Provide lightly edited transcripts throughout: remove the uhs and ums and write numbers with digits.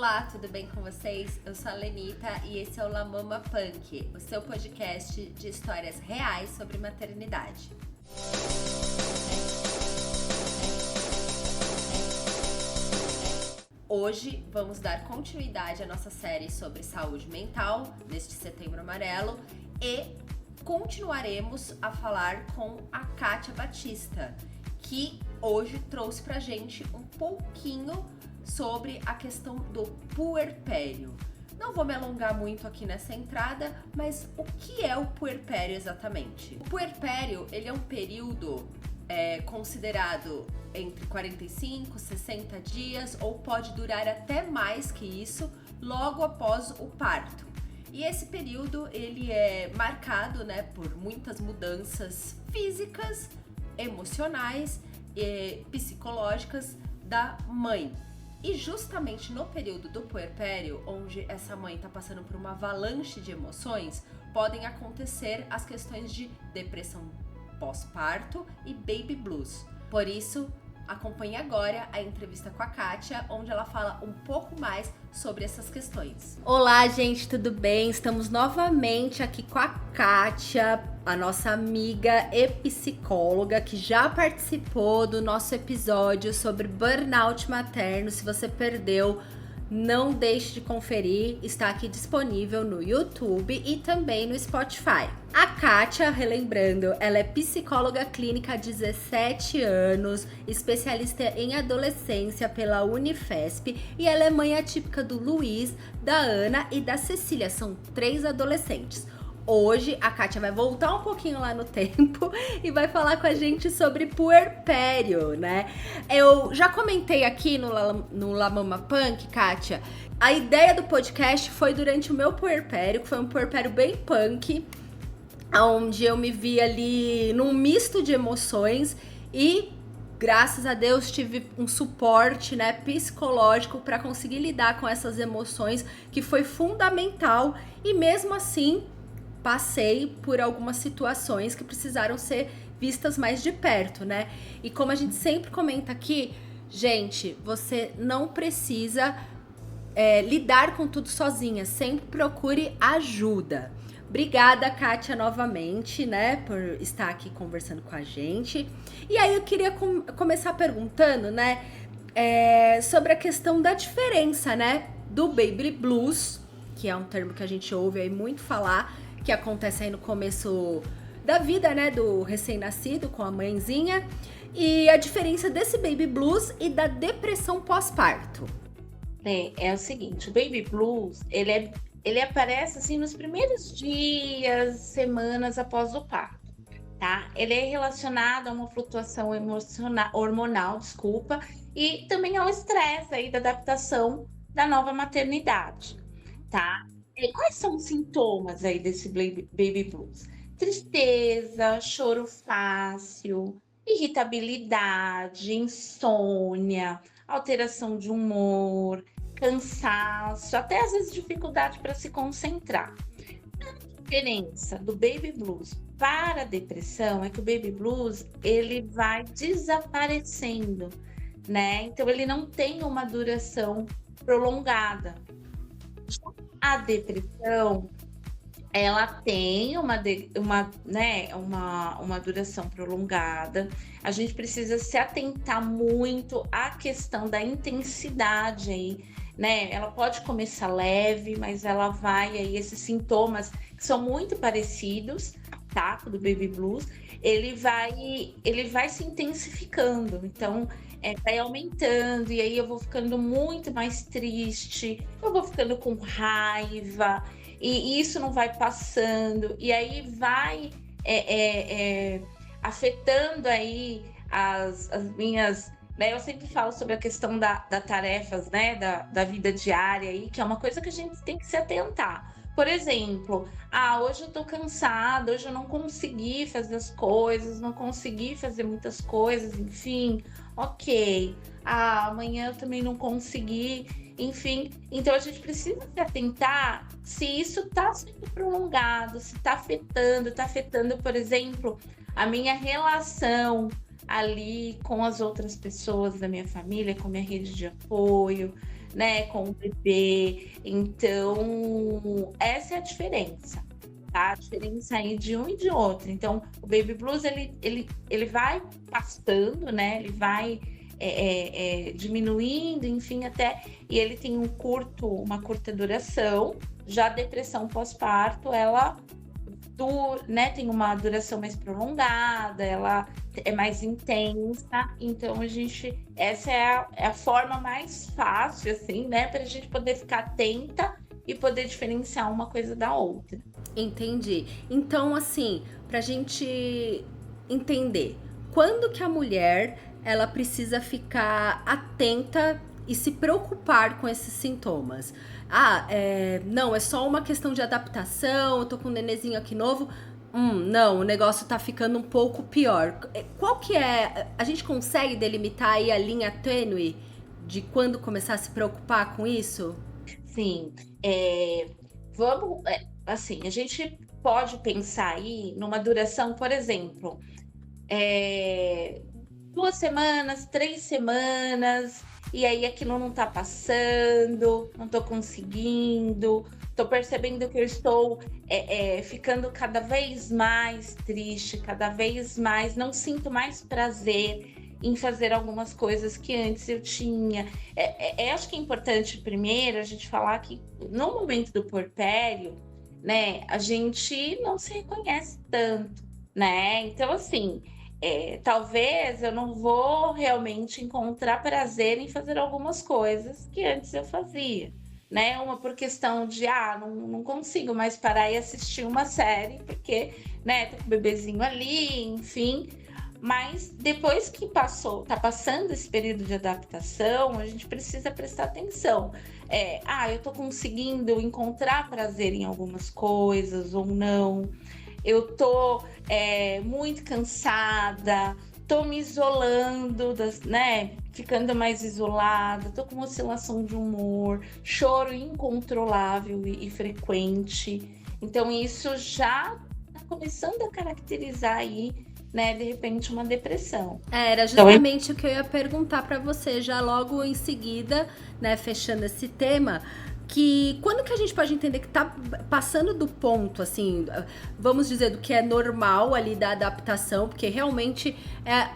Olá, tudo bem com vocês? Eu sou a Lenita e esse é o La Mama Punk, o seu podcast de histórias reais sobre maternidade. Hoje vamos dar continuidade à nossa série sobre saúde mental, neste Setembro Amarelo, e continuaremos a falar com a Kátia Batista, que hoje trouxe pra gente um pouquinho sobre a questão do puerpério. Não vou me alongar muito aqui nessa entrada, mas o que é o puerpério exatamente? O puerpério, ele é um período considerado entre 45 e 60 dias, ou pode durar até mais que isso, logo após o parto. E esse período, ele é marcado, por muitas mudanças físicas, emocionais e psicológicas da mãe. E justamente no período do puerpério, onde essa mãe está passando por uma avalanche de emoções, podem acontecer as questões de depressão pós-parto e baby blues. Por isso, acompanhe agora a entrevista com a Kátia, onde ela fala um pouco mais sobre essas questões. Olá, gente, tudo bem? Estamos novamente aqui com a Kátia, a nossa amiga e psicóloga, que já participou do nosso episódio sobre burnout materno. Se você perdeu, não deixe de conferir, está aqui disponível no YouTube e também no Spotify. A Kátia, relembrando, ela é psicóloga clínica há 17 anos, especialista em adolescência pela Unifesp, e ela é mãe atípica do Luiz, da Ana e da Cecília, são 3 adolescentes. Hoje a Kátia vai voltar um pouquinho lá no tempo e vai falar com a gente sobre puerpério, né? Eu já comentei aqui no La Mama Punk, Kátia, a ideia do podcast foi durante o meu puerpério, que foi um puerpério bem punk, onde eu me vi ali num misto de emoções e, graças a Deus, tive um suporte, psicológico para conseguir lidar com essas emoções, que foi fundamental, e mesmo assim passei por algumas situações que precisaram ser vistas mais de perto, né? E como a gente sempre comenta aqui, gente, você não precisa lidar com tudo sozinha, sempre procure ajuda. Obrigada, Kátia, novamente, por estar aqui conversando com a gente. E aí eu queria começar perguntando, sobre a questão da diferença, do baby blues, que é um termo que a gente ouve aí muito falar, que acontece aí no começo da vida, do recém-nascido com a mãezinha, e a diferença desse baby blues e da depressão pós-parto. É o seguinte, o baby blues, ele aparece assim nos primeiros dias, semanas após o parto, tá? Ele é relacionado a uma flutuação hormonal, e também ao estresse aí da adaptação da nova maternidade, tá? Quais são os sintomas aí desse baby blues? Tristeza, choro fácil, irritabilidade, insônia, alteração de humor, cansaço, até às vezes dificuldade para se concentrar. A diferença do baby blues para a depressão é que o baby blues ele vai desaparecendo, Então ele não tem uma duração prolongada. A depressão, ela tem uma duração prolongada. A gente precisa se atentar muito à questão da intensidade aí, Ela pode começar leve, mas ela vai aí, esses sintomas que são muito parecidos, tá? Do baby blues, ele vai se intensificando. Então, vai aumentando, e aí eu vou ficando muito mais triste, eu vou ficando com raiva, e isso não vai passando, e aí vai afetando aí as minhas, eu sempre falo sobre a questão das tarefas, da vida diária aí, que é uma coisa que a gente tem que se atentar. Por exemplo, hoje eu tô cansada, hoje eu não consegui fazer as coisas, não consegui fazer muitas coisas, enfim, ok. Amanhã eu também não consegui, enfim. Então a gente precisa se atentar se isso tá sendo prolongado, se tá afetando, por exemplo, a minha relação ali com as outras pessoas da minha família, com a minha rede de apoio, né, com o bebê. Então, essa é a diferença, tá? A diferença aí de um e de outro. Então, o Baby Blues, ele vai passando, né? Ele vai diminuindo, enfim, até... E ele tem uma curta duração. Já a depressão pós-parto, ela né, tem uma duração mais prolongada, ela é mais intensa, então essa é a forma mais fácil, assim, né, para a gente poder ficar atenta e poder diferenciar uma coisa da outra. Entendi. Então, assim, pra gente entender, quando que a mulher, ela precisa ficar atenta e se preocupar com esses sintomas? Não, é só uma questão de adaptação, eu tô com um nenenzinho aqui novo. Não, o negócio tá ficando um pouco pior. Qual que é? A gente consegue delimitar aí a linha tênue de quando começar a se preocupar com isso? Sim, vamos, assim, a gente pode pensar aí numa duração, por exemplo, 2 semanas, 3 semanas, e aí aquilo não tá passando, não tô conseguindo, tô percebendo que eu estou ficando cada vez mais triste, cada vez mais, não sinto mais prazer em fazer algumas coisas que antes eu tinha. Acho que é importante primeiro a gente falar que no momento do puerpério, né, a gente não se reconhece tanto, né? Então, assim, talvez eu não vou realmente encontrar prazer em fazer algumas coisas que antes eu fazia, né? Uma por questão de, não consigo mais parar e assistir uma série, porque, né, tô com o bebezinho ali, enfim. Mas depois que tá passando esse período de adaptação, a gente precisa prestar atenção. Eu tô conseguindo encontrar prazer em algumas coisas ou não. Eu tô muito cansada, tô me isolando, né? Ficando mais isolada, tô com uma oscilação de humor, choro incontrolável e frequente. Então, isso já tá começando a caracterizar aí, né, de repente, uma depressão. Era justamente o que eu ia perguntar para você, já logo em seguida, né, fechando esse tema, que quando que a gente pode entender que tá passando do ponto, assim, vamos dizer, do que é normal ali da adaptação, porque realmente é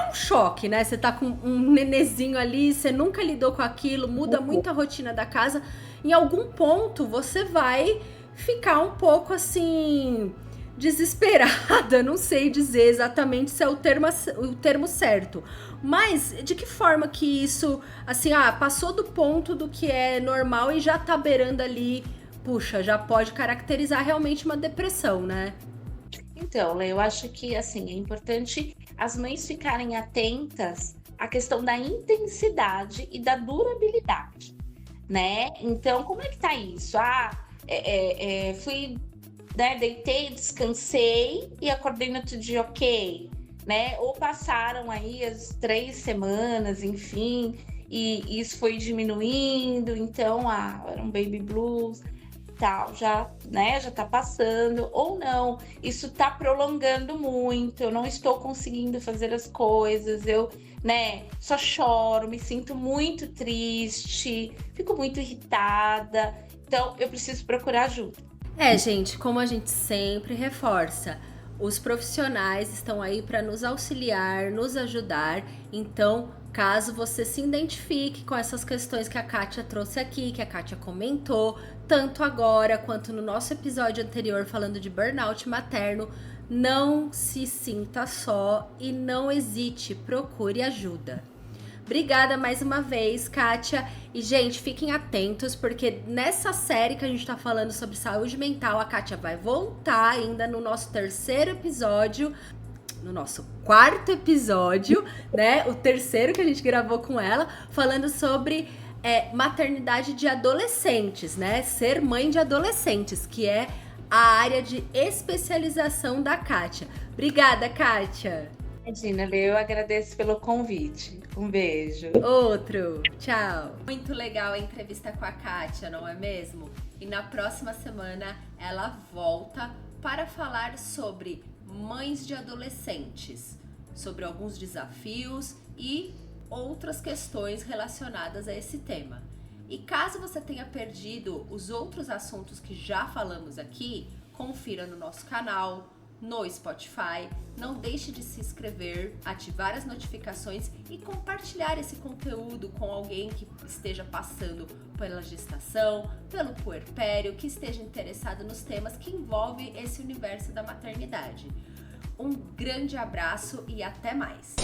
um choque, né? Você tá com um nenezinho ali, você nunca lidou com aquilo, muda muito a rotina da casa. Em algum ponto, você vai ficar um pouco, assim, desesperada, não sei dizer exatamente se é o termo certo. Mas de que forma que isso, assim, passou do ponto do que é normal e já tá beirando ali, puxa, já pode caracterizar realmente uma depressão, né? Então, Lê, eu acho que, assim, é importante as mães ficarem atentas à questão da intensidade e da durabilidade, né? Então, como é que tá isso? Fui, né, deitei, descansei e acordei no outro dia, ok, né? Ou passaram aí as 3 semanas, enfim, e isso foi diminuindo, então, era um baby blues, tal, já, né, já tá passando, ou não, isso tá prolongando muito, eu não estou conseguindo fazer as coisas, eu, né, só choro, me sinto muito triste, fico muito irritada, então eu preciso procurar ajuda. Gente, como a gente sempre reforça, os profissionais estão aí para nos auxiliar, nos ajudar. Então, caso você se identifique com essas questões que a Kátia trouxe aqui, que a Kátia comentou, tanto agora quanto no nosso episódio anterior falando de burnout materno, não se sinta só e não hesite, procure ajuda. Obrigada mais uma vez, Kátia. E, gente, fiquem atentos, porque nessa série que a gente tá falando sobre saúde mental, a Kátia vai voltar ainda no nosso terceiro episódio, no nosso quarto episódio, né? O terceiro que a gente gravou com ela, falando sobre maternidade de adolescentes, né? Ser mãe de adolescentes, que é a área de especialização da Kátia. Obrigada, Kátia. Imagina, Lê, eu agradeço pelo convite. Um beijo. Outro. Tchau. Muito legal a entrevista com a Kátia, não é mesmo? E na próxima semana ela volta para falar sobre mães de adolescentes, sobre alguns desafios e outras questões relacionadas a esse tema. E caso você tenha perdido os outros assuntos que já falamos aqui, confira no nosso canal, no Spotify. Não deixe de se inscrever, ativar as notificações e compartilhar esse conteúdo com alguém que esteja passando pela gestação, pelo puerpério, que esteja interessado nos temas que envolvem esse universo da maternidade. Um grande abraço e até mais!